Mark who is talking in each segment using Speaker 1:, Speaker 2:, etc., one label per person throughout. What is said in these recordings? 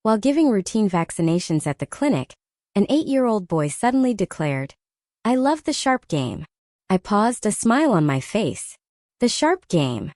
Speaker 1: While giving routine vaccinations at the clinic, an 8-year-old boy suddenly declared, "I love the sharp game." I paused, a smile on my face. "The sharp game,"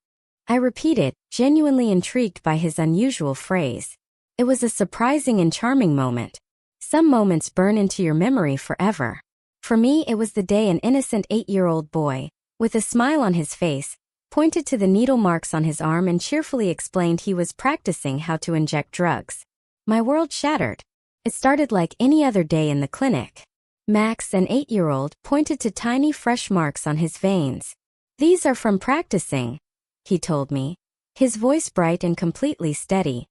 Speaker 1: I repeated, genuinely intrigued by his unusual phrase. It was a surprising and charming moment. Some moments burn into your memory forever. For me, it was the day an innocent 8-year-old boy, with a smile on his face, pointed to the needle marks on his arm and cheerfully explained he was practicing how to inject drugs. My world shattered. It started like any other day in the clinic. Max, an 8-year-old, pointed to tiny fresh marks on his veins. "These are from practicing," he told me, his voice bright and completely steady.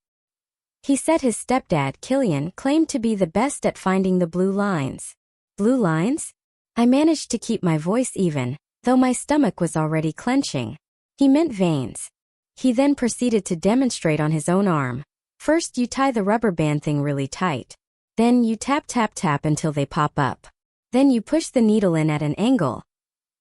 Speaker 1: He said his stepdad, Killian, claimed to be the best at finding the blue lines. Blue lines? I managed to keep my voice even, though my stomach was already clenching. He meant veins. He then proceeded to demonstrate on his own arm. "First you tie the rubber band thing really tight. Then you tap tap tap until they pop up. Then you push the needle in at an angle.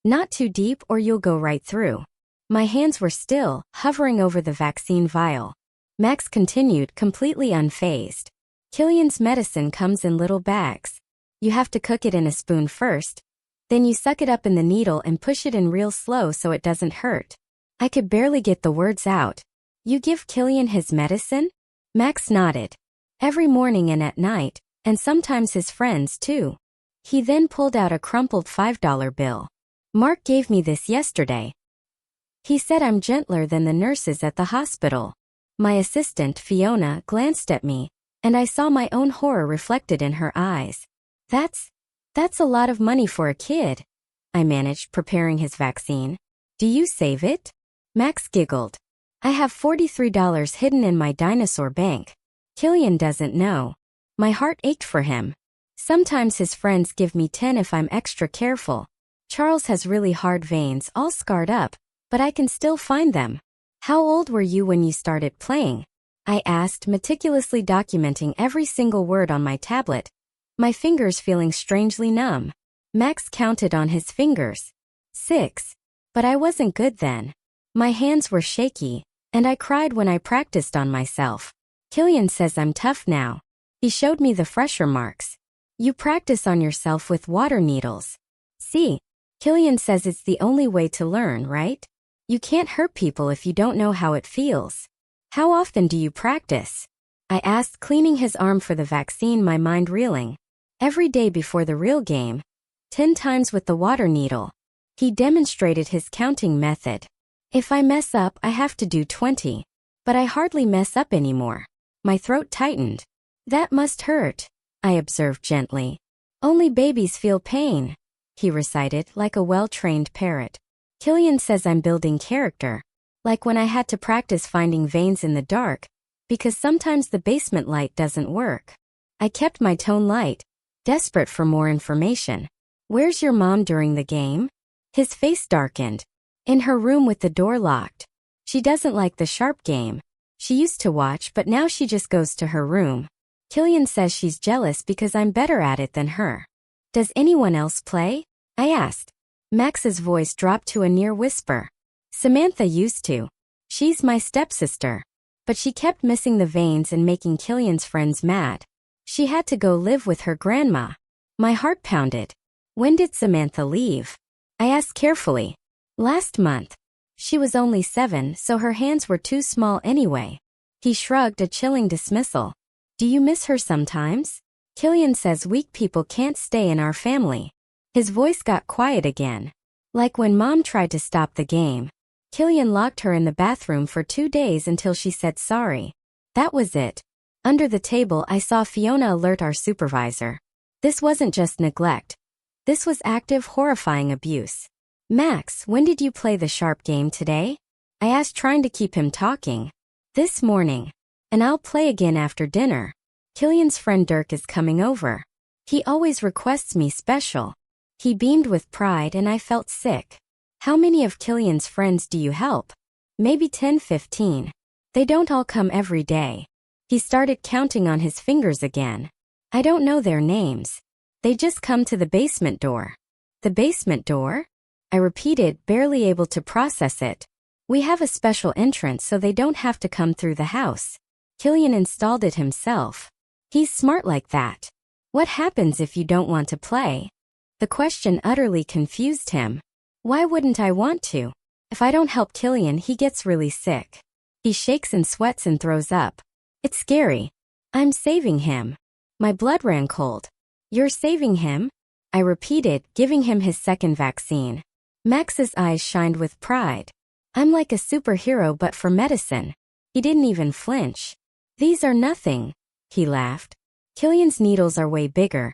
Speaker 1: Not too deep or you'll go right through." My hands were still, hovering over the vaccine vial. Max continued, completely unfazed. "Killian's medicine comes in little bags. You have to cook it in a spoon first. Then you suck it up in the needle and push it in real slow so it doesn't hurt." I could barely get the words out. "You give Killian his medicine?" Max nodded. "Every morning and at night, and sometimes his friends too." He then pulled out a crumpled $5 bill. "Mark gave me this yesterday. He said I'm gentler than the nurses at the hospital." My assistant, Fiona, glanced at me, and I saw my own horror reflected in her eyes. That's a lot of money for a kid," I managed, preparing his vaccine. "Do you save it?" Max giggled. "I have $43 hidden in my dinosaur bank. Killian doesn't know." My heart ached for him. Sometimes his friends give me 10 if I'm extra careful. Charles has really hard veins, all scarred up, but I can still find them. "How old were you when you started playing?" I asked, meticulously documenting every single word on my tablet, my fingers feeling strangely numb. Max counted on his fingers. 6. But I wasn't good then. My hands were shaky, and I cried when I practiced on myself. "Killian says I'm tough now." He showed me the fresher marks. "You practice on yourself with water needles. See, Killian says it's the only way to learn, right? You can't hurt people if you don't know how it feels." "How often do you practice?" I asked, cleaning his arm for the vaccine, my mind reeling. "Every day before the real game. 10 times with the water needle." He demonstrated his counting method. "If I mess up, I have to do 20. But I hardly mess up anymore." My throat tightened. "That must hurt," I observed gently. "Only babies feel pain," he recited like a well-trained parrot. "Killian says I'm building character. Like when I had to practice finding veins in the dark, because sometimes the basement light doesn't work." I kept my tone light, desperate for more information. "Where's your mom during the game?" His face darkened. "In her room with the door locked. She doesn't like the sharp game. She used to watch, but now she just goes to her room. Killian says she's jealous because I'm better at it than her." "Does anyone else play?" I asked. Max's voice dropped to a near whisper. "Samantha used to. She's my stepsister. But she kept missing the veins and making Killian's friends mad. She had to go live with her grandma." My heart pounded. "When did Samantha leave?" I asked carefully. "Last month. She was only 7, so her hands were too small anyway." He shrugged, a chilling dismissal. "Do you miss her sometimes?" "Killian says weak people can't stay in our family." His voice got quiet again. "Like when Mom tried to stop the game. Killian locked her in the bathroom for 2 days until she said sorry. That was it." Under the table, I saw Fiona alert our supervisor. This wasn't just neglect. This was active, horrifying abuse. "Max, when did you play the sharp game today?" I asked, trying to keep him talking. "This morning. And I'll play again after dinner. Killian's friend Dirk is coming over. He always requests me special." He beamed with pride and I felt sick. "How many of Killian's friends do you help?" "Maybe 10, 15. They don't all come every day." He started counting on his fingers again. "I don't know their names. They just come to the basement door." "The basement door?" I repeated, barely able to process it. "We have a special entrance so they don't have to come through the house." Killian installed it himself. He's smart like that. What happens if you don't want to play? The question utterly confused him. Why wouldn't I want to? If I don't help Killian, he gets really sick. He shakes and sweats and throws up. It's scary. I'm saving him. My blood ran cold. You're saving him? I repeated, giving him his second vaccine. Max's eyes shined with pride. I'm like a superhero but for medicine. He didn't even flinch. These are nothing, he laughed. Killian's needles are way bigger,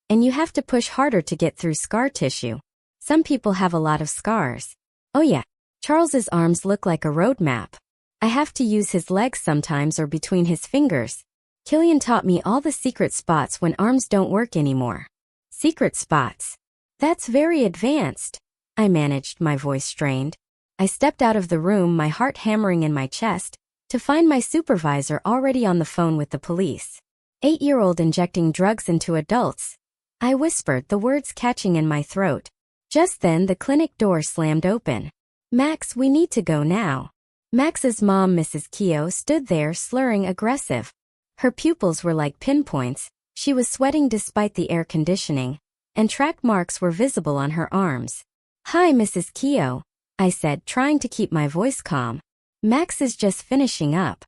Speaker 1: and you have to push harder to get through scar tissue. Some people have a lot of scars. Oh yeah, Charles's arms look like a road map. I have to use his legs sometimes or between his fingers. Killian taught me all the secret spots when arms don't work anymore. Secret spots. That's very advanced. I managed, my voice strained. I stepped out of the room, my heart hammering in my chest, to find my supervisor already on the phone with the police. 8-year-old injecting drugs into adults. I whispered, the words catching in my throat. Just then the clinic door slammed open. Max, we need to go now. Max's mom, Mrs. Keogh, stood there slurring aggressive. Her pupils were like pinpoints, she was sweating despite the air conditioning, and track marks were visible on her arms. Hi, Mrs. Keogh, I said, trying to keep my voice calm. Max is just finishing up.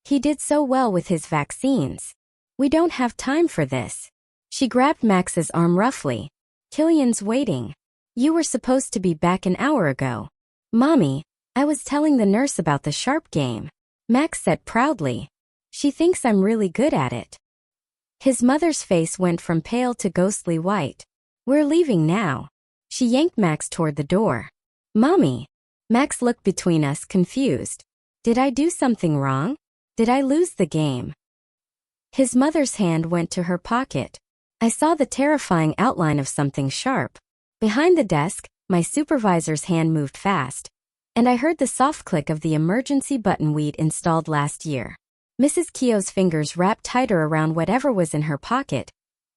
Speaker 1: He did so well with his vaccines. We don't have time for this. She grabbed Max's arm roughly. Killian's waiting. You were supposed to be back an hour ago. Mommy, I was telling the nurse about the sharp game. Max said proudly. She thinks I'm really good at it. His mother's face went from pale to ghostly white. We're leaving now. She yanked Max toward the door. Mommy. Max looked between us, confused. Did I do something wrong? Did I lose the game? His mother's hand went to her pocket. I saw the terrifying outline of something sharp. Behind the desk, my supervisor's hand moved fast, and I heard the soft click of the emergency button we'd installed last year. Mrs. Keogh's fingers wrapped tighter around whatever was in her pocket,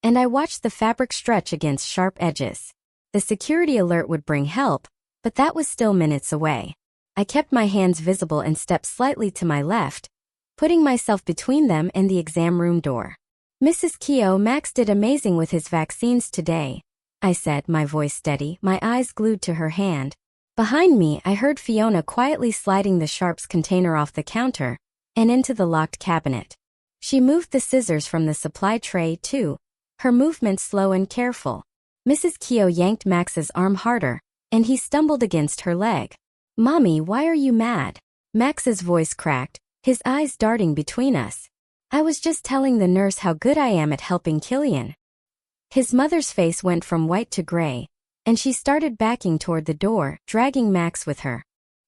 Speaker 1: and I watched the fabric stretch against sharp edges. The security alert would bring help, but that was still minutes away. I kept my hands visible and stepped slightly to my left, putting myself between them and the exam room door. Mrs. Keogh, Max did amazing with his vaccines today, I said, my voice steady, my eyes glued to her hand. Behind me, I heard Fiona quietly sliding the sharps container off the counter and into the locked cabinet. She moved the scissors from the supply tray too, her movements slow and careful. Mrs. Keogh yanked Max's arm harder, and he stumbled against her leg. Mommy, why are you mad? Max's voice cracked, his eyes darting between us. I was just telling the nurse how good I am at helping Killian. His mother's face went from white to gray, and she started backing toward the door, dragging Max with her.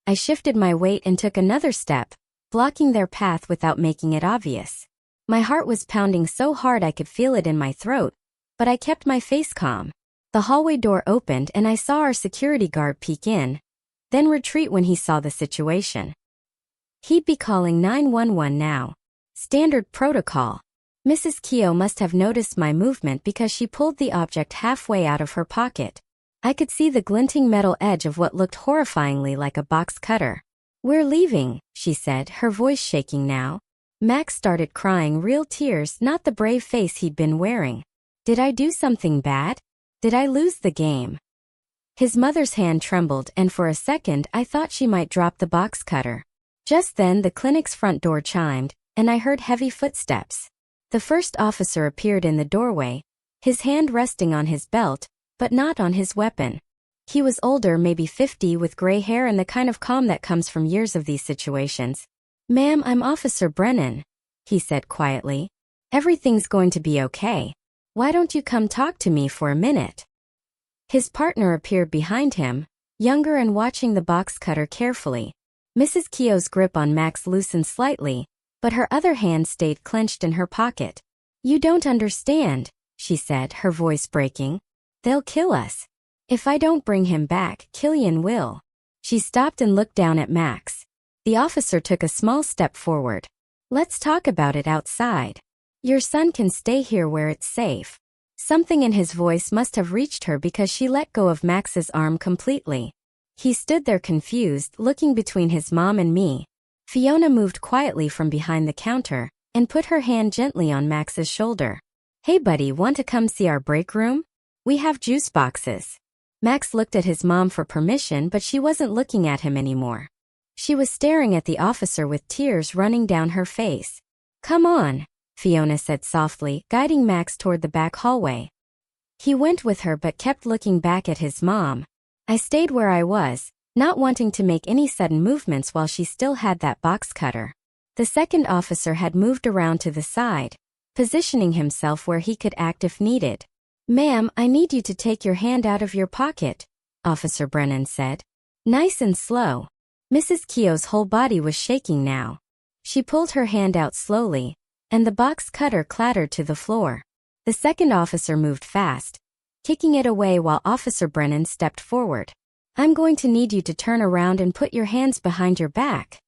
Speaker 1: I shifted my weight and took another step, blocking their path without making it obvious. My heart was pounding so hard I could feel it in my throat, but I kept my face calm. The hallway door opened and I saw our security guard peek in, then retreat when he saw the situation. He'd be calling 911 now. Standard protocol. Mrs. Keogh must have noticed my movement because she pulled the object halfway out of her pocket. I could see the glinting metal edge of what looked horrifyingly like a box cutter. We're leaving, she said, her voice shaking now. Max started crying, real tears, not the brave face he'd been wearing. Did I do something bad? Did I lose the game? His mother's hand trembled, and for a second I thought she might drop the box cutter. Just then the clinic's front door chimed, and I heard heavy footsteps. The first officer appeared in the doorway, his hand resting on his belt, but not on his weapon. He was older, maybe 50, with gray hair and the kind of calm that comes from years of these situations. Ma'am, I'm Officer Brennan, he said quietly. Everything's going to be okay. Why don't you come talk to me for a minute? His partner appeared behind him, younger and watching the box cutter carefully. Mrs. Keogh's grip on Max loosened slightly, but her other hand stayed clenched in her pocket. You don't understand, she said, her voice breaking. They'll kill us. If I don't bring him back, Killian will. She stopped and looked down at Max. The officer took a small step forward. Let's talk about it outside. Your son can stay here where it's safe. Something in his voice must have reached her because she let go of Max's arm completely. He stood there confused, looking between his mom and me. Fiona moved quietly from behind the counter, and put her hand gently on Max's shoulder. "Hey buddy, want to come see our break room? We have juice boxes." Max looked at his mom for permission, but she wasn't looking at him anymore. She was staring at the officer with tears running down her face. "Come on," Fiona said softly, guiding Max toward the back hallway. He went with her but kept looking back at his mom. I stayed where I was, not wanting to make any sudden movements while she still had that box cutter. The second officer had moved around to the side, positioning himself where he could act if needed. "Ma'am, I need you to take your hand out of your pocket," Officer Brennan said. Nice and slow. Mrs. Keogh's whole body was shaking now. She pulled her hand out slowly, and the box cutter clattered to the floor. The second officer moved fast, kicking it away while Officer Brennan stepped forward. "I'm going to need you to turn around and put your hands behind your back,"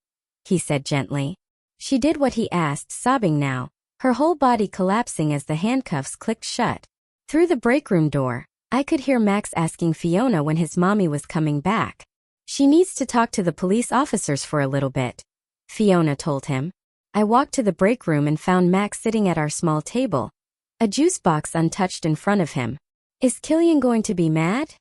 Speaker 1: he said gently. She did what he asked, sobbing now, her whole body collapsing as the handcuffs clicked shut. Through the break room door, I could hear Max asking Fiona when his mommy was coming back. "She needs to talk to the police officers for a little bit," Fiona told him. I walked to the break room and found Max sitting at our small table, a juice box untouched in front of him. "Is Killian going to be mad?"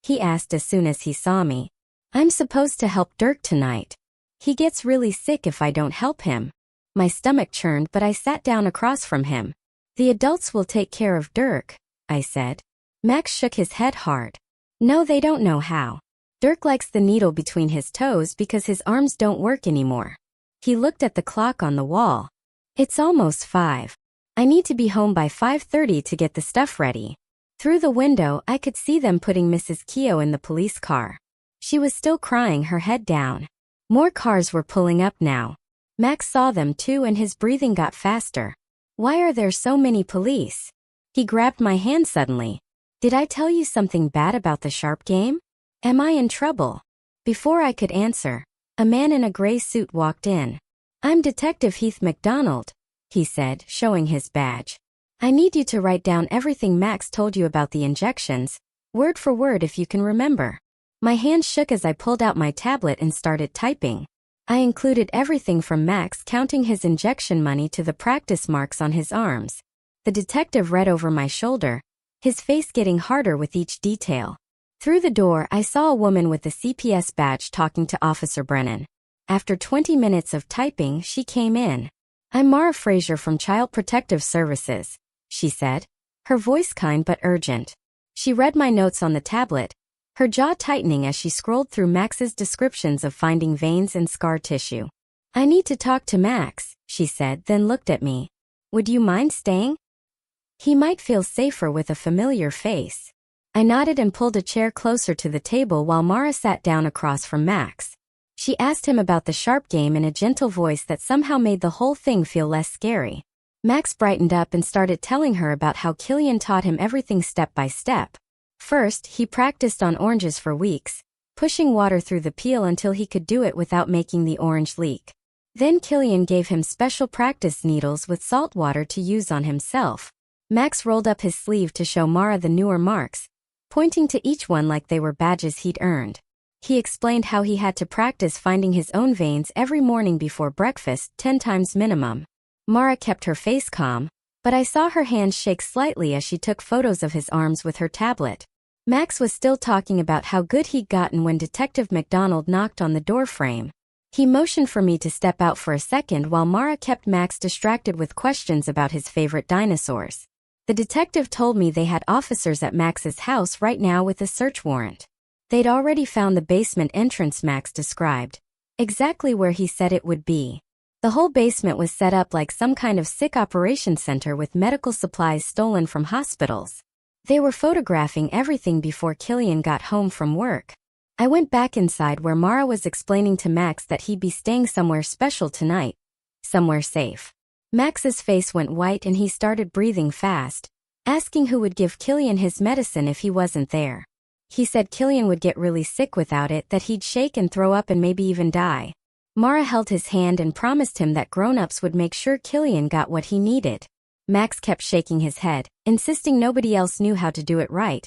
Speaker 1: he asked as soon as he saw me. "I'm supposed to help Dirk tonight. He gets really sick if I don't help him." My stomach churned, but I sat down across from him. "The adults will take care of Dirk," I said. Max shook his head hard. "No, they don't know how. Dirk likes the needle between his toes because his arms don't work anymore." He looked at the clock on the wall. "It's almost 5. I need to be home by 5:30 to get the stuff ready." Through the window, I could see them putting Mrs. Keogh in the police car. She was still crying, her head down. More cars were pulling up now. Max saw them too and his breathing got faster. "Why are there so many police?" He grabbed my hand suddenly. "Did I tell you something bad about the sharp game? Am I in trouble?" Before I could answer, a man in a gray suit walked in. "I'm Detective Heath MacDonald," he said, showing his badge. "I need you to write down everything Max told you about the injections, word for word if you can remember." My hand shook as I pulled out my tablet and started typing. I included everything from Max counting his injection money to the practice marks on his arms. The detective read over my shoulder, his face getting harder with each detail. Through the door, I saw a woman with a CPS badge talking to Officer Brennan. After 20 minutes of typing, she came in. "I'm Mara Fraser from Child Protective Services," she said, her voice kind but urgent. She read my notes on the tablet, her jaw tightening as she scrolled through Max's descriptions of finding veins and scar tissue. "I need to talk to Max," she said, then looked at me. "Would you mind staying? He might feel safer with a familiar face." I nodded and pulled a chair closer to the table while Mara sat down across from Max. She asked him about the sharp game in a gentle voice that somehow made the whole thing feel less scary. Max brightened up and started telling her about how Killian taught him everything step by step. First, he practiced on oranges for weeks, pushing water through the peel until he could do it without making the orange leak. Then Killian gave him special practice needles with salt water to use on himself. Max rolled up his sleeve to show Mara the newer marks, pointing to each one like they were badges he'd earned. He explained how he had to practice finding his own veins every morning before breakfast, 10 times minimum. Mara kept her face calm, but I saw her hands shake slightly as she took photos of his arms with her tablet. Max was still talking about how good he'd gotten when Detective MacDonald knocked on the door frame. He motioned for me to step out for a second while Mara kept Max distracted with questions about his favorite dinosaurs. The detective told me they had officers at Max's house right now with a search warrant. They'd already found the basement entrance Max described, exactly where he said it would be. The whole basement was set up like some kind of sick operation center with medical supplies stolen from hospitals. They were photographing everything before Killian got home from work. I went back inside where Mara was explaining to Max that he'd be staying somewhere special tonight, somewhere safe. Max's face went white and he started breathing fast, asking who would give Killian his medicine if he wasn't there. He said Killian would get really sick without it, that he'd shake and throw up and maybe even die. Mara held his hand and promised him that grown-ups would make sure Killian got what he needed. Max kept shaking his head, insisting nobody else knew how to do it right,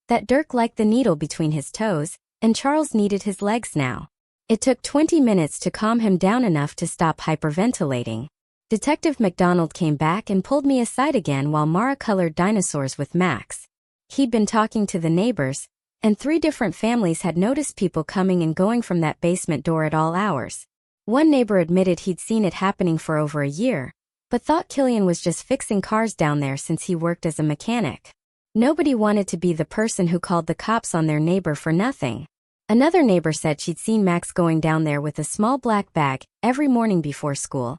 Speaker 1: that Dirk liked the needle between his toes, and Charles needed his legs now. It took 20 minutes to calm him down enough to stop hyperventilating. Detective McDonald came back and pulled me aside again while Mara colored dinosaurs with Max. He'd been talking to the neighbors, and 3 different families had noticed people coming and going from that basement door at all hours. One neighbor admitted he'd seen it happening for over a year, but thought Killian was just fixing cars down there since he worked as a mechanic. Nobody wanted to be the person who called the cops on their neighbor for nothing. Another neighbor said she'd seen Max going down there with a small black bag every morning before school,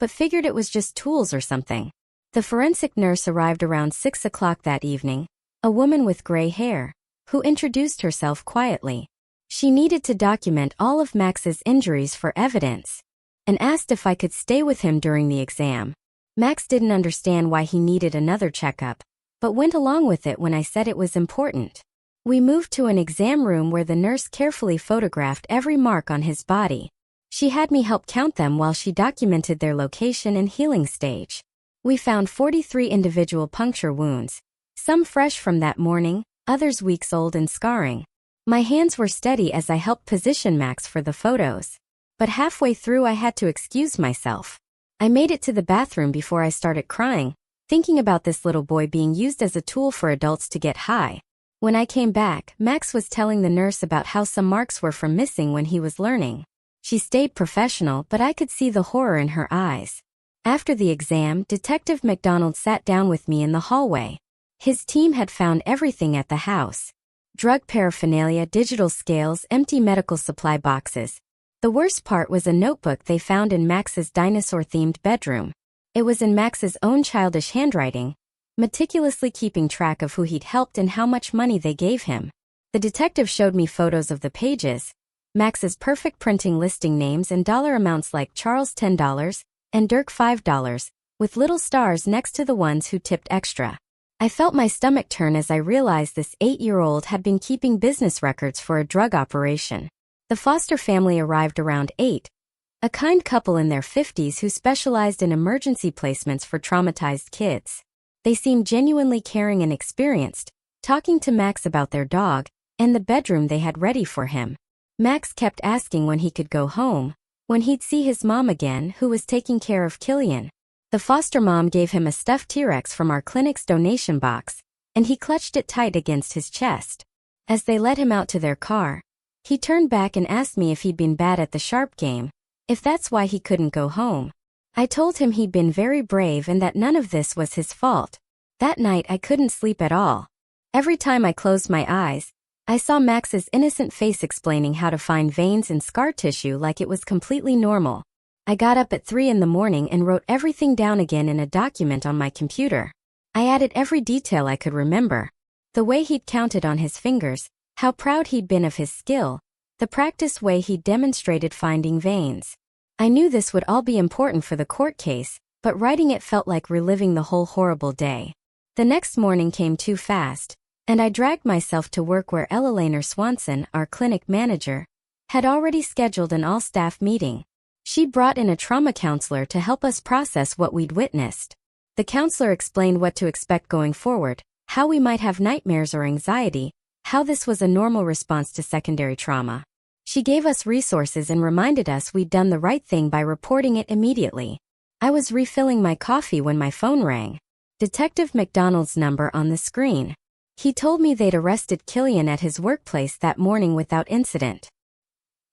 Speaker 1: but figured it was just tools or something. The forensic nurse arrived around 6 o'clock that evening, a woman with gray hair, who introduced herself quietly. She needed to document all of Max's injuries for evidence, and asked if I could stay with him during the exam. Max didn't understand why he needed another checkup, but went along with it when I said it was important. We moved to an exam room where the nurse carefully photographed every mark on his body. She had me help count them while she documented their location and healing stage. We found 43 individual puncture wounds, some fresh from that morning, others weeks old and scarring. My hands were steady as I helped position Max for the photos, but halfway through I had to excuse myself. I made it to the bathroom before I started crying, thinking about this little boy being used as a tool for adults to get high. When I came back, Max was telling the nurse about how some marks were from missing when he was learning. She stayed professional, but I could see the horror in her eyes. After the exam, Detective McDonald sat down with me in the hallway. His team had found everything at the house: drug paraphernalia, digital scales, empty medical supply boxes. The worst part was a notebook they found in Max's dinosaur-themed bedroom. It was in Max's own childish handwriting, meticulously keeping track of who he'd helped and how much money they gave him. The detective showed me photos of the pages, Max's perfect printing listing names and dollar amounts like Charles $10 and Dirk $5, with little stars next to the ones who tipped extra. I felt my stomach turn as I realized this 8-year-old had been keeping business records for a drug operation. The foster family arrived around 8, a kind couple in their 50s who specialized in emergency placements for traumatized kids. They seemed genuinely caring and experienced, talking to Max about their dog and the bedroom they had ready for him. Max kept asking when he could go home, when he'd see his mom again, who was taking care of Killian. The foster mom gave him a stuffed T-Rex from our clinic's donation box, and he clutched it tight against his chest. As they led him out to their car, he turned back and asked me if he'd been bad at the sharp game, if that's why he couldn't go home. I told him he'd been very brave and that none of this was his fault. That night I couldn't sleep at all. Every time I closed my eyes, I saw Max's innocent face explaining how to find veins and scar tissue like it was completely normal. I got up at 3 in the morning and wrote everything down again in a document on my computer. I added every detail I could remember. The way he'd counted on his fingers, how proud he'd been of his skill, the practiced way he'd demonstrated finding veins. I knew this would all be important for the court case, but writing it felt like reliving the whole horrible day. The next morning came too fast, and I dragged myself to work where Elaine Swanson, our clinic manager, had already scheduled an all-staff meeting. She brought in a trauma counselor to help us process what we'd witnessed. The counselor explained what to expect going forward, how we might have nightmares or anxiety, how this was a normal response to secondary trauma. She gave us resources and reminded us we'd done the right thing by reporting it immediately. I was refilling my coffee when my phone rang. Detective McDonald's number on the screen. He told me they'd arrested Killian at his workplace that morning without incident.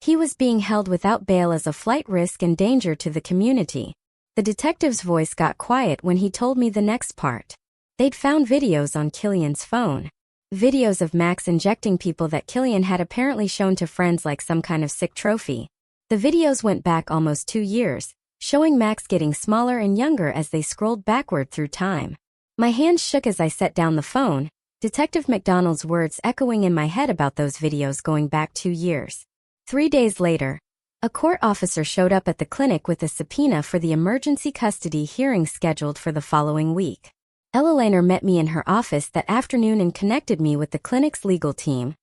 Speaker 1: He was being held without bail as a flight risk and danger to the community. The detective's voice got quiet when he told me the next part. They'd found videos on Killian's phone. Videos of Max injecting people that Killian had apparently shown to friends like some kind of sick trophy. The videos went back almost 2 years, showing Max getting smaller and younger as they scrolled backward through time. My hands shook as I set down the phone, Detective McDonald's words echoing in my head about those videos going back 2 years. 3 days later, a court officer showed up at the clinic with a subpoena for the emergency custody hearing scheduled for the following week. Elaine met me in her office that afternoon and connected me with the clinic's legal team,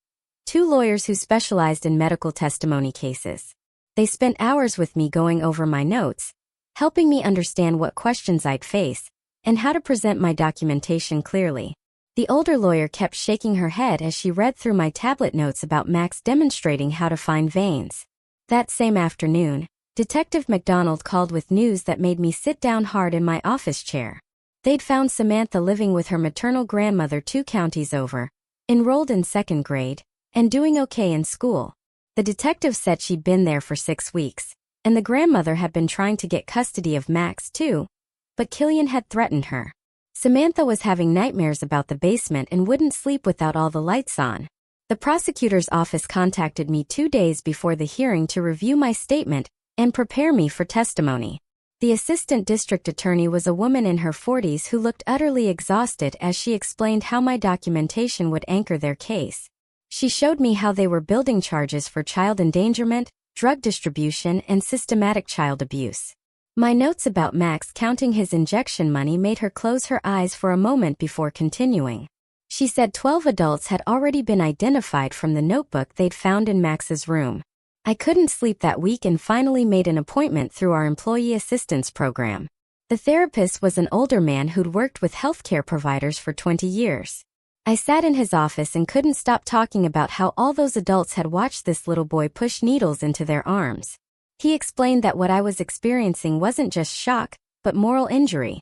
Speaker 1: 2 lawyers who specialized in medical testimony cases. They spent hours with me going over my notes, helping me understand what questions I'd face, and how to present my documentation clearly. The older lawyer kept shaking her head as she read through my tablet notes about Max demonstrating how to find veins. That same afternoon, Detective McDonald called with news that made me sit down hard in my office chair. They'd found Samantha living with her maternal grandmother 2 counties over, enrolled in 2nd grade, and doing okay in school. The detective said she'd been there for 6 weeks, and the grandmother had been trying to get custody of Max too, but Killian had threatened her. Samantha was having nightmares about the basement and wouldn't sleep without all the lights on. The prosecutor's office contacted me 2 days before the hearing to review my statement and prepare me for testimony. The assistant district attorney was a woman in her 40s who looked utterly exhausted as she explained how my documentation would anchor their case. She showed me how they were building charges for child endangerment, drug distribution, and systematic child abuse. My notes about Max counting his injection money made her close her eyes for a moment before continuing. She said 12 adults had already been identified from the notebook they'd found in Max's room. I couldn't sleep that week and finally made an appointment through our employee assistance program. The therapist was an older man who'd worked with healthcare providers for 20 years. I sat in his office and couldn't stop talking about how all those adults had watched this little boy push needles into their arms. He explained that what I was experiencing wasn't just shock, but moral injury.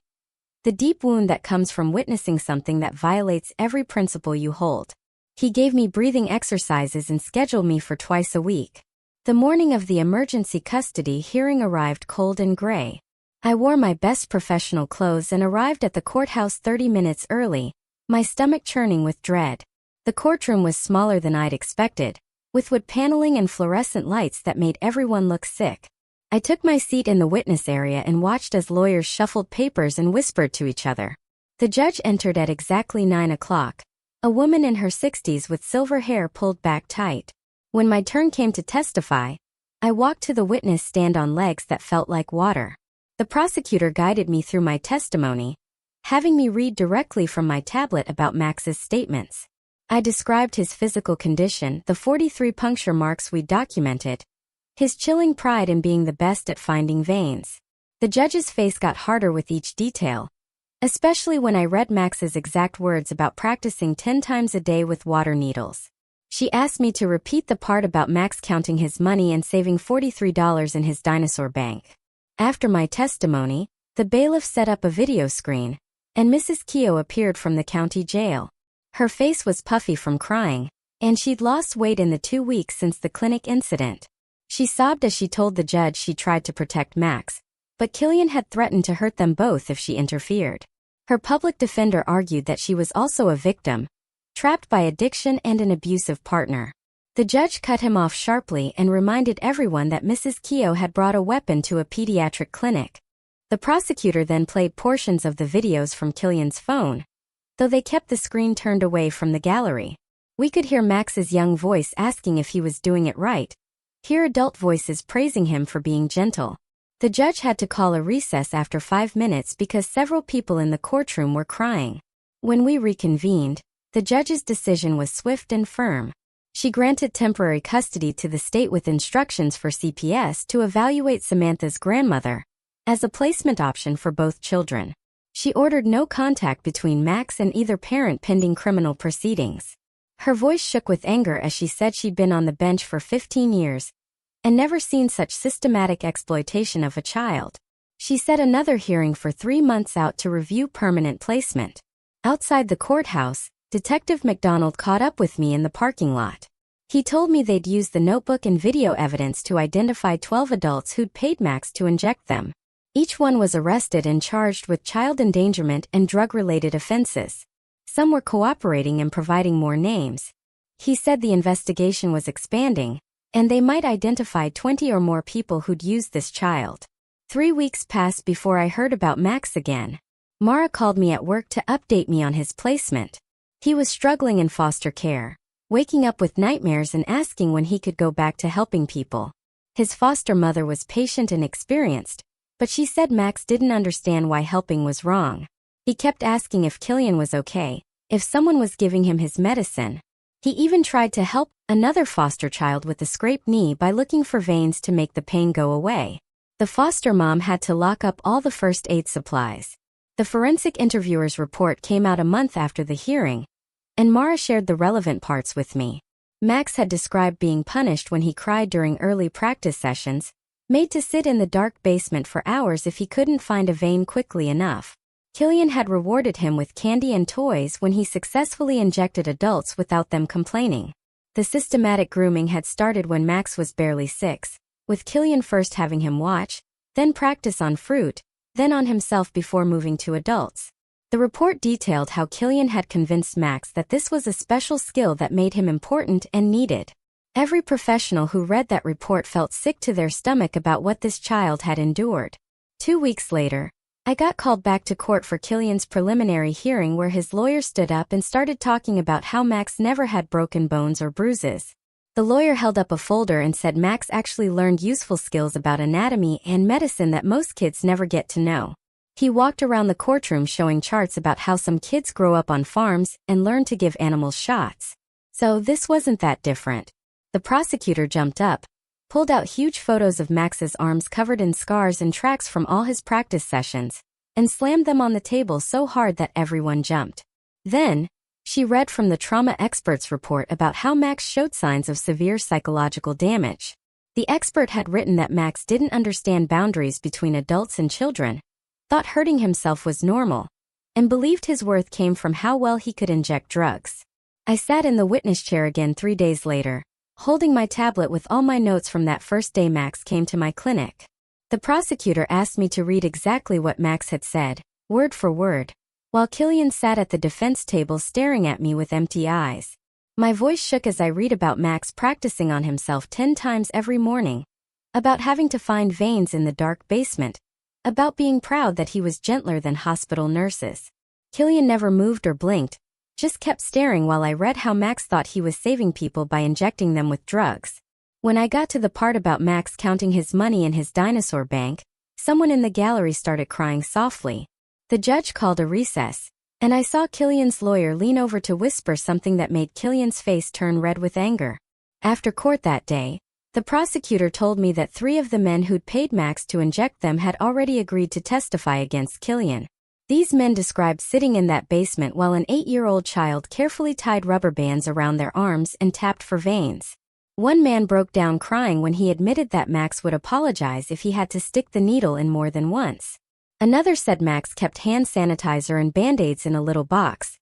Speaker 1: The deep wound that comes from witnessing something that violates every principle you hold. He gave me breathing exercises and scheduled me for twice a week. The morning of the emergency custody hearing arrived cold and gray. I wore my best professional clothes and arrived at the courthouse 30 minutes early, my stomach churning with dread. The courtroom was smaller than I'd expected, with wood paneling and fluorescent lights that made everyone look sick. I took my seat in the witness area and watched as lawyers shuffled papers and whispered to each other. The judge entered at exactly 9 o'clock, a woman in her 60s with silver hair pulled back tight. When my turn came to testify, I walked to the witness stand on legs that felt like water. The prosecutor guided me through my testimony, having me read directly from my tablet about Max's statements. I described his physical condition, the 43 puncture marks we documented, his chilling pride in being the best at finding veins. The judge's face got harder with each detail, especially when I read Max's exact words about practicing 10 times a day with water needles. She asked me to repeat the part about Max counting his money and saving $43 in his dinosaur bank. After my testimony, the bailiff set up a video screen, and Mrs. Keogh appeared from the county jail. Her face was puffy from crying, and she'd lost weight in the 2 weeks since the clinic incident. She sobbed as she told the judge she tried to protect Max, but Killian had threatened to hurt them both if she interfered. Her public defender argued that she was also a victim, trapped by addiction and an abusive partner. The judge cut him off sharply and reminded everyone that Mrs. Keogh had brought a weapon to a pediatric clinic. The prosecutor then played portions of the videos from Killian's phone, though they kept the screen turned away from the gallery. We could hear Max's young voice asking if he was doing it right, hear adult voices praising him for being gentle. The judge had to call a recess after 5 minutes because several people in the courtroom were crying. When we reconvened, the judge's decision was swift and firm. She granted temporary custody to the state with instructions for CPS to evaluate Samantha's grandmother as a placement option for both children. She ordered no contact between Max and either parent pending criminal proceedings. Her voice shook with anger as she said she'd been on the bench for 15 years and never seen such systematic exploitation of a child. She set another hearing for 3 months out to review permanent placement. Outside the courthouse, Detective McDonald caught up with me in the parking lot. He told me they'd used the notebook and video evidence to identify 12 adults who'd paid Max to inject them. Each one was arrested and charged with child endangerment and drug-related offenses. Some were cooperating and providing more names. He said the investigation was expanding, and they might identify 20 or more people who'd used this child. 3 weeks passed before I heard about Max again. Mara called me at work to update me on his placement. He was struggling in foster care, waking up with nightmares and asking when he could go back to helping people. His foster mother was patient and experienced, but she said Max didn't understand why helping was wrong. He kept asking if Killian was okay, if someone was giving him his medicine. He even tried to help another foster child with a scraped knee by looking for veins to make the pain go away. The foster mom had to lock up all the first aid supplies. The forensic interviewer's report came out a month after the hearing, and Mara shared the relevant parts with me. Max had described being punished when he cried during early practice sessions, made to sit in the dark basement for hours if he couldn't find a vein quickly enough. Killian had rewarded him with candy and toys when he successfully injected adults without them complaining. The systematic grooming had started when Max was barely 6, with Killian first having him watch, then practice on fruit, then on himself before moving to adults. The report detailed how Killian had convinced Max that this was a special skill that made him important and needed. Every professional who read that report felt sick to their stomach about what this child had endured. 2 weeks later, I got called back to court for Killian's preliminary hearing, where his lawyer stood up and started talking about how Max never had broken bones or bruises. The lawyer held up a folder and said Max actually learned useful skills about anatomy and medicine that most kids never get to know. He walked around the courtroom showing charts about how some kids grow up on farms and learn to give animals shots. So this wasn't that different. The prosecutor jumped up, pulled out huge photos of Max's arms covered in scars and tracks from all his practice sessions, and slammed them on the table so hard that everyone jumped. Then, she read from the trauma expert's report about how Max showed signs of severe psychological damage. The expert had written that Max didn't understand boundaries between adults and children, thought hurting himself was normal, and believed his worth came from how well he could inject drugs. I sat in the witness chair again 3 days later, holding my tablet with all my notes from that first day Max came to my clinic. The prosecutor asked me to read exactly what Max had said, word for word, while Killian sat at the defense table staring at me with empty eyes. My voice shook as I read about Max practicing on himself 10 times every morning, about having to find veins in the dark basement, about being proud that he was gentler than hospital nurses. Killian never moved or blinked, just kept staring while I read how Max thought he was saving people by injecting them with drugs. When I got to the part about Max counting his money in his dinosaur bank, someone in the gallery started crying softly. The judge called a recess, and I saw Killian's lawyer lean over to whisper something that made Killian's face turn red with anger. After court that day, the prosecutor told me that 3 of the men who'd paid Max to inject them had already agreed to testify against Killian. These men described sitting in that basement while an 8-year-old child carefully tied rubber bands around their arms and tapped for veins. One man broke down crying when he admitted that Max would apologize if he had to stick the needle in more than once. Another said Max kept hand sanitizer and band-aids in a little box,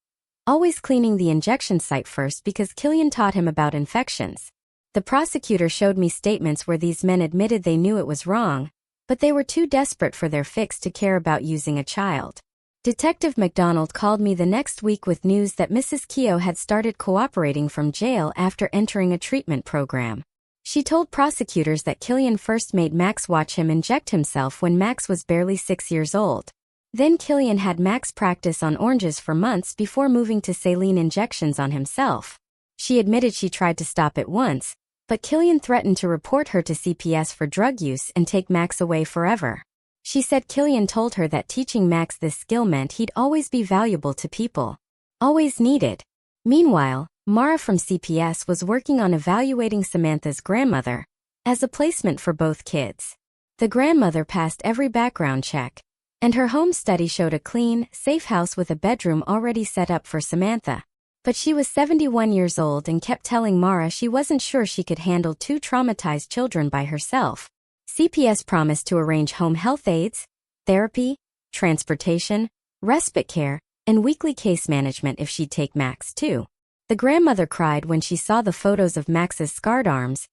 Speaker 1: always cleaning the injection site first because Killian taught him about infections. The prosecutor showed me statements where these men admitted they knew it was wrong, but they were too desperate for their fix to care about using a child. Detective McDonald called me the next week with news that Mrs. Keogh had started cooperating from jail after entering a treatment program. She told prosecutors that Killian first made Max watch him inject himself when Max was barely 6 years old. Then Killian had Max practice on oranges for months before moving to saline injections on himself. She admitted she tried to stop it once, but Killian threatened to report her to CPS for drug use and take Max away forever. She said Killian told her that teaching Max this skill meant he'd always be valuable to people. Always needed. Meanwhile, Mara from CPS was working on evaluating Samantha's grandmother as a placement for both kids. The grandmother passed every background check, and her home study showed a clean, safe house with a bedroom already set up for Samantha. But she was 71 years old and kept telling Mara she wasn't sure she could handle 2 traumatized children by herself. CPS promised to arrange home health aides, therapy, transportation, respite care, and weekly case management if she'd take Max too. The grandmother cried when she saw the photos of Max's scarred arms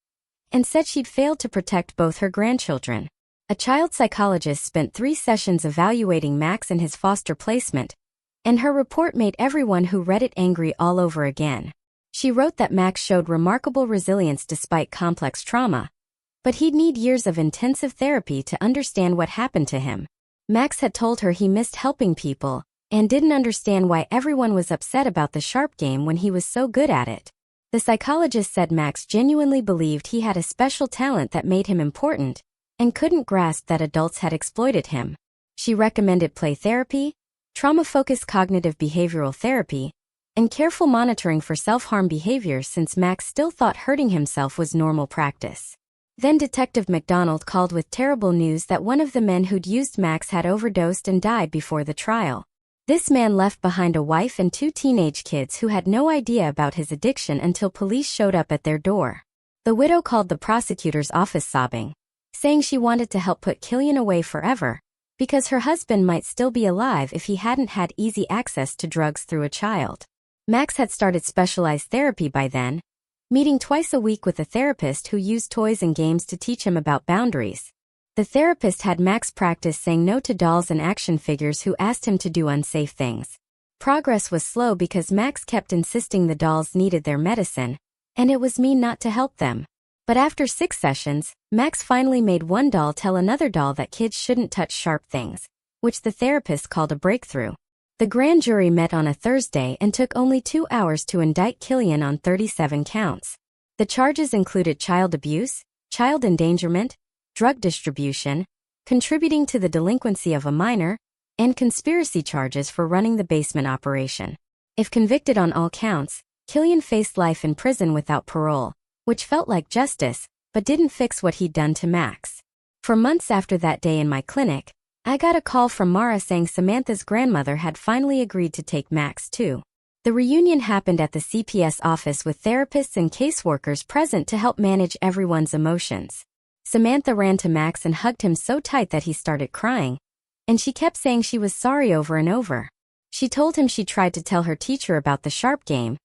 Speaker 1: and said she'd failed to protect both her grandchildren. A child psychologist spent 3 sessions evaluating Max and his foster placement, and her report made everyone who read it angry all over again. She wrote that Max showed remarkable resilience despite complex trauma, but he'd need years of intensive therapy to understand what happened to him. Max had told her he missed helping people and didn't understand why everyone was upset about the sharp game when he was so good at it. The psychologist said Max genuinely believed he had a special talent that made him important and couldn't grasp that adults had exploited him. She recommended play therapy, trauma-focused cognitive behavioral therapy, and careful monitoring for self-harm behavior since Max still thought hurting himself was normal practice. Then Detective McDonald called with terrible news that one of the men who'd used Max had overdosed and died before the trial. This man left behind a wife and 2 teenage kids who had no idea about his addiction until police showed up at their door. The widow called the prosecutor's office sobbing, saying she wanted to help put Killian away forever, because her husband might still be alive if he hadn't had easy access to drugs through a child. Max had started specialized therapy by then, meeting twice a week with a therapist who used toys and games to teach him about boundaries. The therapist had Max practice saying no to dolls and action figures who asked him to do unsafe things. Progress was slow because Max kept insisting the dolls needed their medicine, and it was mean not to help them. But after 6 sessions, Max finally made one doll tell another doll that kids shouldn't touch sharp things, which the therapist called a breakthrough. The grand jury met on a Thursday and took only 2 hours to indict Killian on 37 counts. The charges included child abuse, child endangerment, drug distribution, contributing to the delinquency of a minor, and conspiracy charges for running the basement operation. If convicted on all counts, Killian faced life in prison without parole, which felt like justice, but didn't fix what he'd done to Max. For months after that day in my clinic, I got a call from Mara saying Samantha's grandmother had finally agreed to take Max too. The reunion happened at the CPS office with therapists and caseworkers present to help manage everyone's emotions. Samantha ran to Max and hugged him so tight that he started crying, and she kept saying she was sorry over and over. She told him she tried to tell her teacher about the sharp game,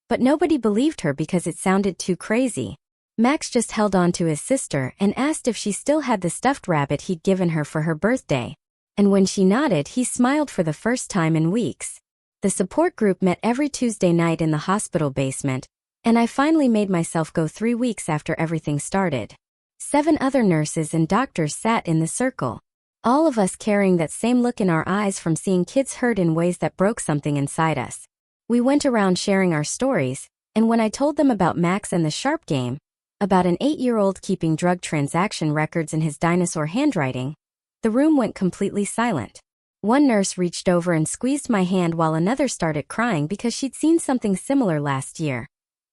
Speaker 1: but nobody believed her because it sounded too crazy. Max just held on to his sister and asked if she still had the stuffed rabbit he'd given her for her birthday. And when she nodded, he smiled for the first time in weeks. The support group met every Tuesday night in the hospital basement, and I finally made myself go 3 weeks after everything started. 7 other nurses and doctors sat in the circle, all of us carrying that same look in our eyes from seeing kids hurt in ways that broke something inside us. We went around sharing our stories, and when I told them about Max and the sharp game, about an 8-year-old keeping drug transaction records in his dinosaur handwriting, the room went completely silent. One nurse reached over and squeezed my hand while another started crying because she'd seen something similar last year.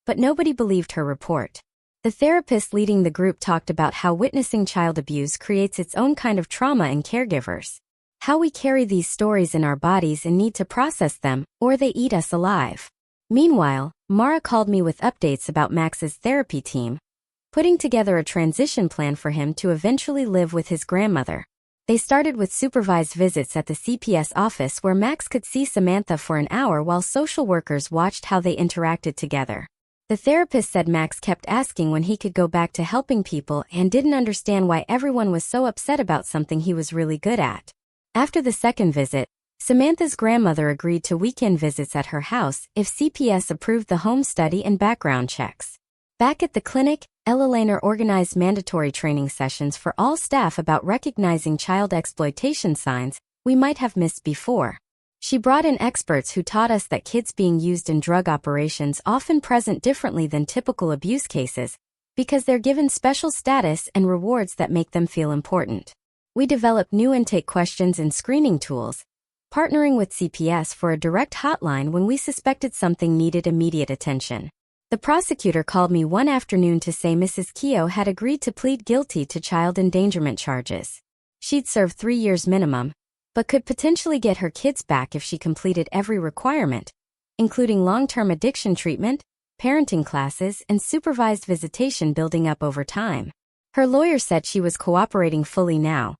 Speaker 1: But nobody believed her report. The therapist leading the group talked about how witnessing child abuse creates its own kind of trauma in caregivers. How we carry these stories in our bodies and need to process them, or they eat us alive. Meanwhile, Mara called me with updates about Max's therapy team, putting together a transition plan for him to eventually live with his grandmother. They started with supervised visits at the CPS office where Max could see Samantha for an hour while social workers watched how they interacted together. The therapist said Max kept asking when he could go back to helping people and didn't understand why everyone was so upset about something he was really good at. After the second visit, Samantha's grandmother agreed to weekend visits at her house if CPS approved the home study and background checks. Back at the clinic, Ella Lehner organized mandatory training sessions for all staff about recognizing child exploitation signs we might have missed before. She brought in experts who taught us that kids being used in drug operations often present differently than typical abuse cases, because they're given special status and rewards that make them feel important. We developed new intake questions and screening tools, partnering with CPS for a direct hotline when we suspected something needed immediate attention. The prosecutor called me one afternoon to say Mrs. Keogh had agreed to plead guilty to child endangerment charges. She'd serve 3 years minimum, but could potentially get her kids back if she completed every requirement, including long-term addiction treatment, parenting classes, and supervised visitation building up over time. Her lawyer said she was cooperating fully now,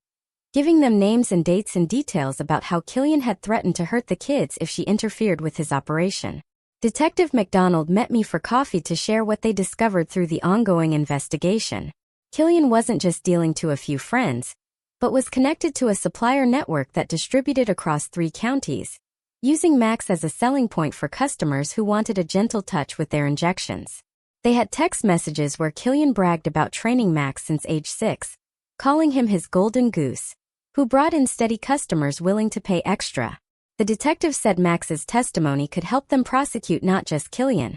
Speaker 1: giving them names and dates and details about how Killian had threatened to hurt the kids if she interfered with his operation. Detective McDonald met me for coffee to share what they discovered through the ongoing investigation. Killian wasn't just dealing to a few friends, but was connected to a supplier network that distributed across 3 counties, using Max as a selling point for customers who wanted a gentle touch with their injections. They had text messages where Killian bragged about training Max since age 6, calling him his golden goose, who brought in steady customers willing to pay extra. The detective said Max's testimony could help them prosecute not just Killian,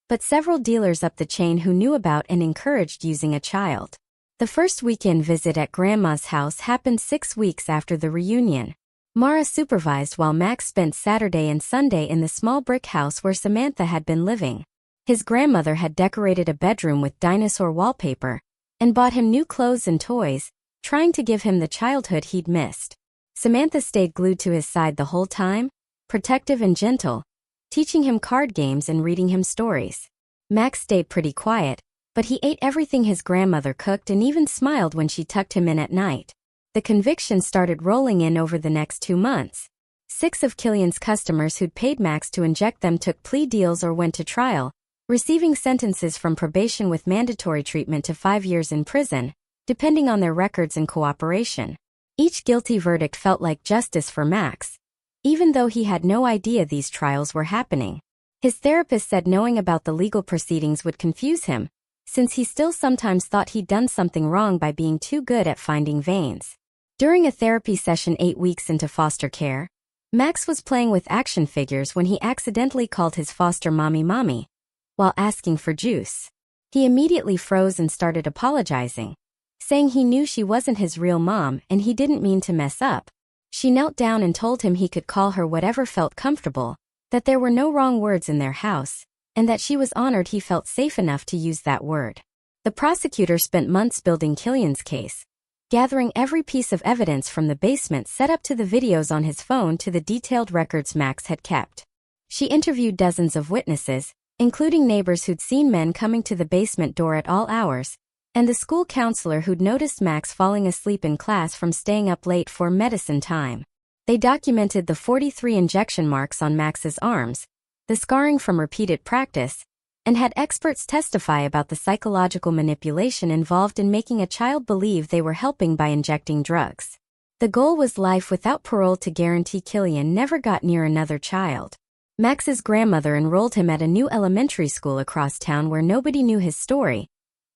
Speaker 1: but several dealers up the chain who knew about and encouraged using a child. The first weekend visit at Grandma's house happened 6 weeks after the reunion. Mara supervised while Max spent Saturday and Sunday in the small brick house where Samantha had been living. His grandmother had decorated a bedroom with dinosaur wallpaper and bought him new clothes and toys, trying to give him the childhood he'd missed. Samantha stayed glued to his side the whole time, protective and gentle, teaching him card games and reading him stories. Max stayed pretty quiet, but he ate everything his grandmother cooked and even smiled when she tucked him in at night. The convictions started rolling in over the next 2 months. 6 of Killian's customers who'd paid Max to inject them took plea deals or went to trial, receiving sentences from probation with mandatory treatment to 5 years in prison, depending on their records and cooperation. Each guilty verdict felt like justice for Max, even though he had no idea these trials were happening. His therapist said knowing about the legal proceedings would confuse him, since he still sometimes thought he'd done something wrong by being too good at finding veins. During a therapy session 8 weeks into foster care, Max was playing with action figures when he accidentally called his foster mommy while asking for juice. He immediately froze and started apologizing, saying he knew she wasn't his real mom and he didn't mean to mess up. She knelt down and told him he could call her whatever felt comfortable, that there were no wrong words in their house, and that she was honored he felt safe enough to use that word. The prosecutor spent months building Killian's case, gathering every piece of evidence from the basement set up to the videos on his phone to the detailed records Max had kept. She interviewed dozens of witnesses, including neighbors who'd seen men coming to the basement door at all hours, and the school counselor who'd noticed Max falling asleep in class from staying up late for medicine time. They documented the 43 injection marks on Max's arms, the scarring from repeated practice, and had experts testify about the psychological manipulation involved in making a child believe they were helping by injecting drugs. The goal was life without parole to guarantee Killian never got near another child. Max's grandmother enrolled him at a new elementary school across town where nobody knew his story,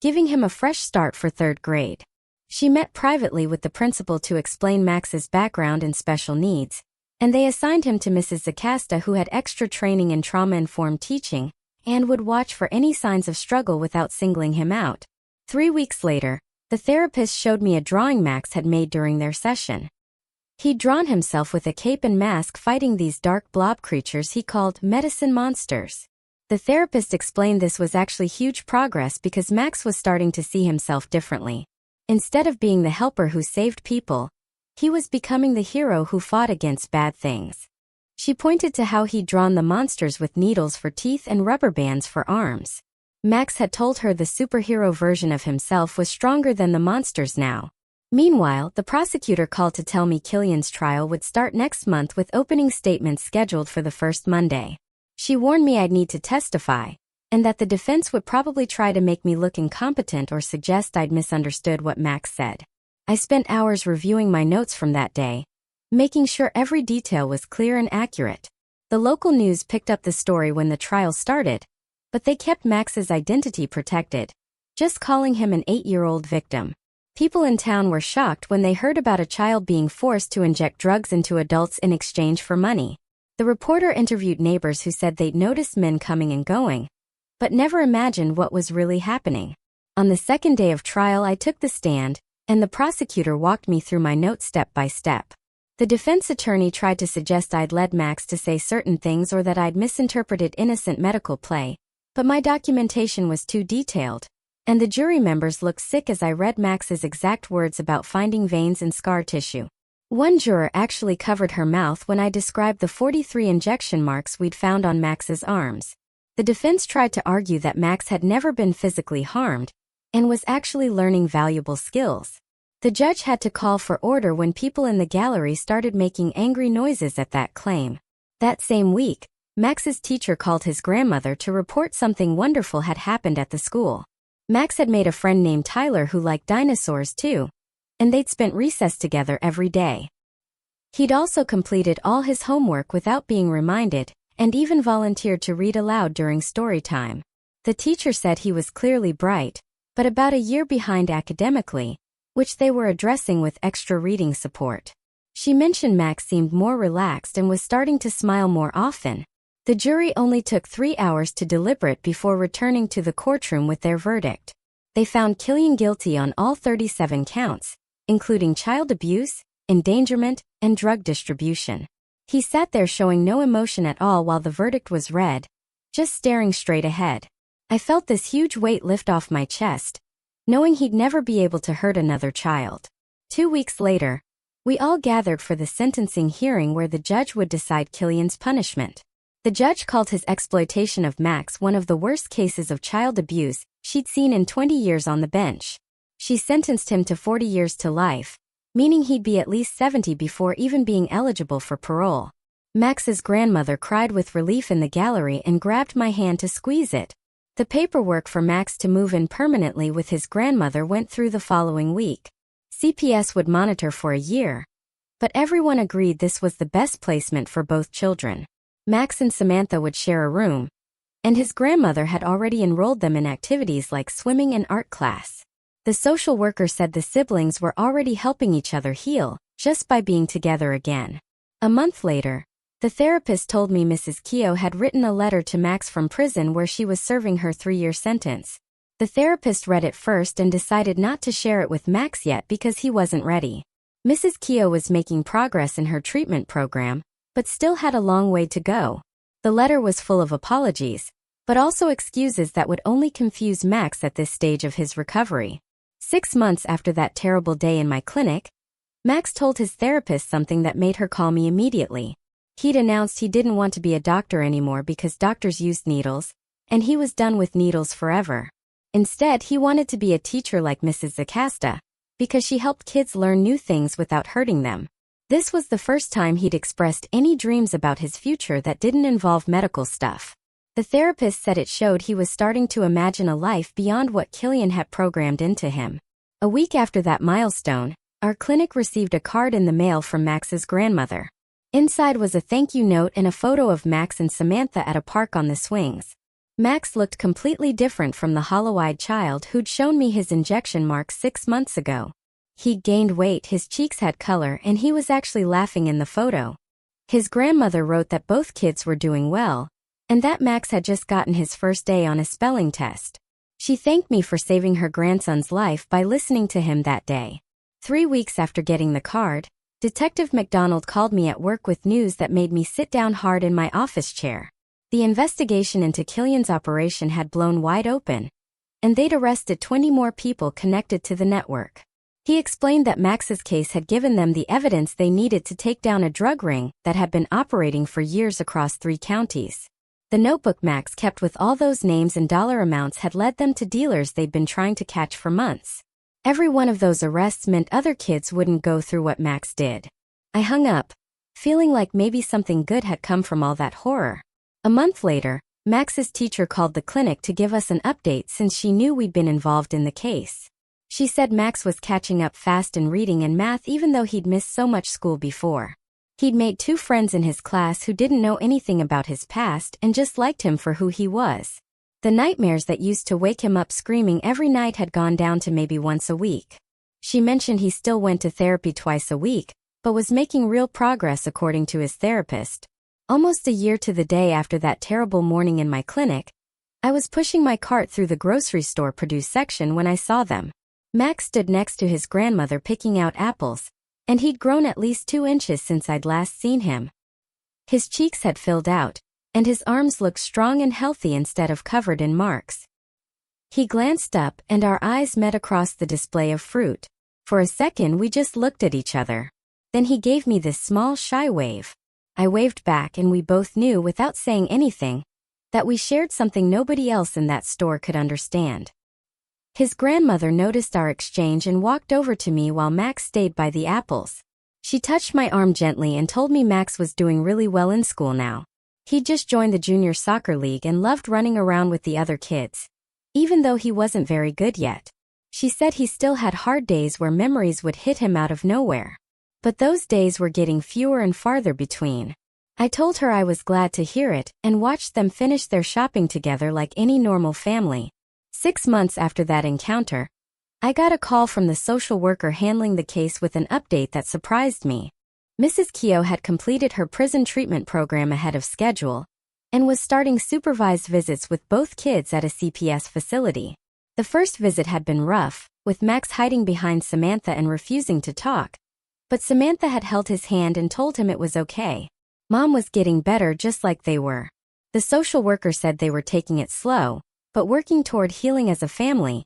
Speaker 1: giving him a fresh start for 3rd grade. She met privately with the principal to explain Max's background and special needs, and they assigned him to Mrs. Zacasta, who had extra training in trauma-informed teaching and would watch for any signs of struggle without singling him out. 3 weeks later, the therapist showed me a drawing Max had made during their session. He'd drawn himself with a cape and mask fighting these dark blob creatures he called medicine monsters. The therapist explained this was actually huge progress because Max was starting to see himself differently. Instead of being the helper who saved people, he was becoming the hero who fought against bad things. She pointed to how he'd drawn the monsters with needles for teeth and rubber bands for arms. Max had told her the superhero version of himself was stronger than the monsters now. Meanwhile, the prosecutor called to tell me Killian's trial would start next month with opening statements scheduled for the first Monday. She warned me I'd need to testify, and that the defense would probably try to make me look incompetent or suggest I'd misunderstood what Max said. I spent hours reviewing my notes from that day, making sure every detail was clear and accurate. The local news picked up the story when the trial started, but they kept Max's identity protected, just calling him an 8-year-old victim. People in town were shocked when they heard about a child being forced to inject drugs into adults in exchange for money. The reporter interviewed neighbors who said they'd noticed men coming and going, but never imagined what was really happening. On the second day of trial, I took the stand, and the prosecutor walked me through my notes step by step. The defense attorney tried to suggest I'd led Max to say certain things or that I'd misinterpreted innocent medical play, but my documentation was too detailed, and the jury members looked sick as I read Max's exact words about finding veins and scar tissue. One juror actually covered her mouth when I described the 43 injection marks we'd found on Max's arms. The defense tried to argue that Max had never been physically harmed and was actually learning valuable skills. The judge had to call for order when people in the gallery started making angry noises at that claim. That same week, Max's teacher called his grandmother to report something wonderful had happened at the school. Max had made a friend named Tyler who liked dinosaurs too, and they'd spent recess together every day. He'd also completed all his homework without being reminded, and even volunteered to read aloud during story time. The teacher said he was clearly bright, but about a year behind academically, which they were addressing with extra reading support. She mentioned Max seemed more relaxed and was starting to smile more often. The jury only took 3 hours to deliberate before returning to the courtroom with their verdict. They found Killian guilty on all 37 counts, including child abuse, endangerment, and drug distribution. He sat there showing no emotion at all while the verdict was read, just staring straight ahead. I felt this huge weight lift off my chest, knowing he'd never be able to hurt another child. 2 weeks later, we all gathered for the sentencing hearing where the judge would decide Killian's punishment. The judge called his exploitation of Max one of the worst cases of child abuse she'd seen in 20 years on the bench. She sentenced him to 40 years to life, meaning he'd be at least 70 before even being eligible for parole. Max's grandmother cried with relief in the gallery and grabbed my hand to squeeze it. The paperwork for Max to move in permanently with his grandmother went through the following week. CPS would monitor for a year, but everyone agreed this was the best placement for both children. Max and Samantha would share a room, and his grandmother had already enrolled them in activities like swimming and art class. The social worker said the siblings were already helping each other heal, just by being together again. A month later, the therapist told me Mrs. Keogh had written a letter to Max from prison where she was serving her 3-year sentence. The therapist read it first and decided not to share it with Max yet because he wasn't ready. Mrs. Keogh was making progress in her treatment program, but still had a long way to go. The letter was full of apologies, but also excuses that would only confuse Max at this stage of his recovery. 6 months after that terrible day in my clinic, Max told his therapist something that made her call me immediately. He'd announced he didn't want to be a doctor anymore because doctors used needles, and he was done with needles forever. Instead, he wanted to be a teacher like Mrs. Zacasta, because she helped kids learn new things without hurting them. This was the first time he'd expressed any dreams about his future that didn't involve medical stuff. The therapist said it showed he was starting to imagine a life beyond what Killian had programmed into him. A week after that milestone, our clinic received a card in the mail from Max's grandmother. Inside was a thank you note and a photo of Max and Samantha at a park on the swings. Max looked completely different from the hollow-eyed child who'd shown me his injection marks 6 months ago. He'd gained weight, his cheeks had color, and he was actually laughing in the photo. His grandmother wrote that both kids were doing well, and that Max had just gotten his first A on a spelling test. She thanked me for saving her grandson's life by listening to him that day. 3 weeks after getting the card, Detective McDonald called me at work with news that made me sit down hard in my office chair. The investigation into Killian's operation had blown wide open, and they'd arrested 20 more people connected to the network. He explained that Max's case had given them the evidence they needed to take down a drug ring that had been operating for years across 3 counties. The notebook Max kept with all those names and dollar amounts had led them to dealers they'd been trying to catch for months. Every one of those arrests meant other kids wouldn't go through what Max did. I hung up, feeling like maybe something good had come from all that horror. A month later, Max's teacher called the clinic to give us an update since she knew we'd been involved in the case. She said Max was catching up fast in reading and math even though he'd missed so much school before. He'd made 2 friends in his class who didn't know anything about his past and just liked him for who he was. The nightmares that used to wake him up screaming every night had gone down to maybe once a week. She mentioned he still went to therapy twice a week, but was making real progress according to his therapist. Almost a year to the day after that terrible morning in my clinic, I was pushing my cart through the grocery store produce section when I saw them. Max stood next to his grandmother picking out apples, and he'd grown at least 2 inches since I'd last seen him. His cheeks had filled out, and his arms looked strong and healthy instead of covered in marks. He glanced up and our eyes met across the display of fruit. For a second we just looked at each other. Then he gave me this small shy wave. I waved back and we both knew without saying anything that we shared something nobody else in that store could understand. His grandmother noticed our exchange and walked over to me while Max stayed by the apples. She touched my arm gently and told me Max was doing really well in school now. He'd just joined the junior soccer league and loved running around with the other kids, even though he wasn't very good yet. She said he still had hard days where memories would hit him out of nowhere. But those days were getting fewer and farther between. I told her I was glad to hear it and watched them finish their shopping together like any normal family. 6 months after that encounter, I got a call from the social worker handling the case with an update that surprised me. Mrs. Keogh had completed her prison treatment program ahead of schedule and was starting supervised visits with both kids at a CPS facility. The first visit had been rough, with Max hiding behind Samantha and refusing to talk, but Samantha had held his hand and told him it was okay. Mom was getting better just like they were. The social worker said they were taking it slow, but working toward healing as a family,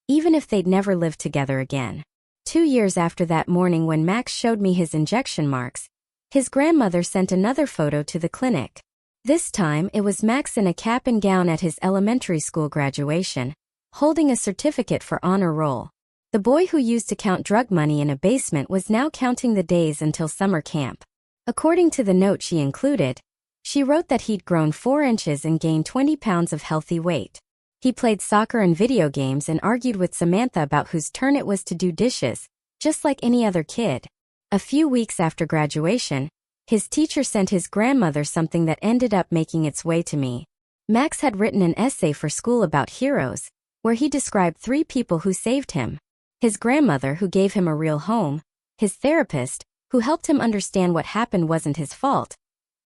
Speaker 1: even if they'd never lived together again. 2 years after that morning when Max showed me his injection marks, his grandmother sent another photo to the clinic. This time it was Max in a cap and gown at his elementary school graduation, holding a certificate for honor roll. The boy who used to count drug money in a basement was now counting the days until summer camp. According to the note she included, she wrote that he'd grown 4 inches and gained 20 pounds of healthy weight. He played soccer and video games and argued with Samantha about whose turn it was to do dishes, just like any other kid. A few weeks after graduation, his teacher sent his grandmother something that ended up making its way to me. Max had written an essay for school about heroes, where he described 3 people who saved him. His grandmother, who gave him a real home, his therapist, who helped him understand what happened wasn't his fault,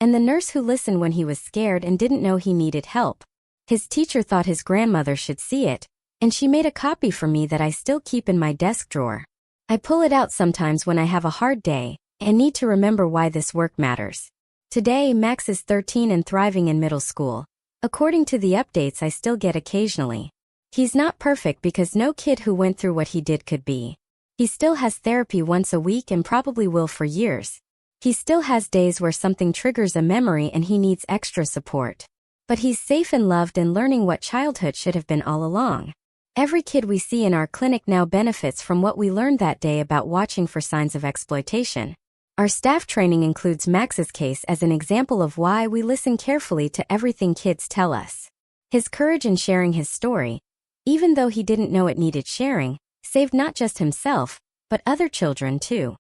Speaker 1: and the nurse who listened when he was scared and didn't know he needed help. His teacher thought his grandmother should see it, and she made a copy for me that I still keep in my desk drawer. I pull it out sometimes when I have a hard day and need to remember why this work matters. Today, Max is 13 and thriving in middle school, according to the updates I still get occasionally. He's not perfect because no kid who went through what he did could be. He still has therapy once a week and probably will for years. He still has days where something triggers a memory and he needs extra support. But he's safe and loved and learning what childhood should have been all along. Every kid we see in our clinic now benefits from what we learned that day about watching for signs of exploitation. Our staff training includes Max's case as an example of why we listen carefully to everything kids tell us. His courage in sharing his story, even though he didn't know it needed sharing, saved not just himself, but other children too.